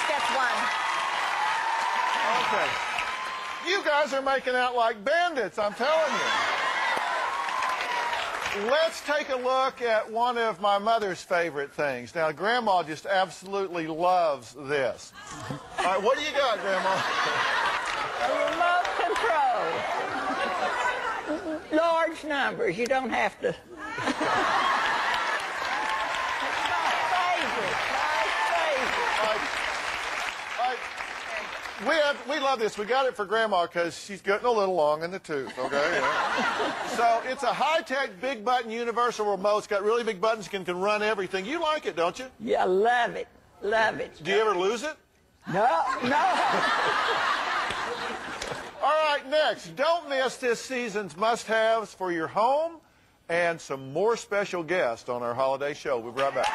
gets one. Okay. You guys are making out like bandits, I'm telling you. Let's take a look at one of my mother's favorite things. Now, Grandma just absolutely loves this. All right, what do you got, Grandma? A remote control. Large numbers. You don't have to. My favorite. We love this. We got it for Grandma because she's getting a little long in the tooth, okay? Yeah. So it's a Hy-Tek big button universal remote. It's got really big buttons, can run everything. You like it, don't you? Yeah, love it. Love it. Do you ever lose it? No. All right, next. Don't miss this season's must-haves for your home and some more special guests on our holiday show. We'll be right back.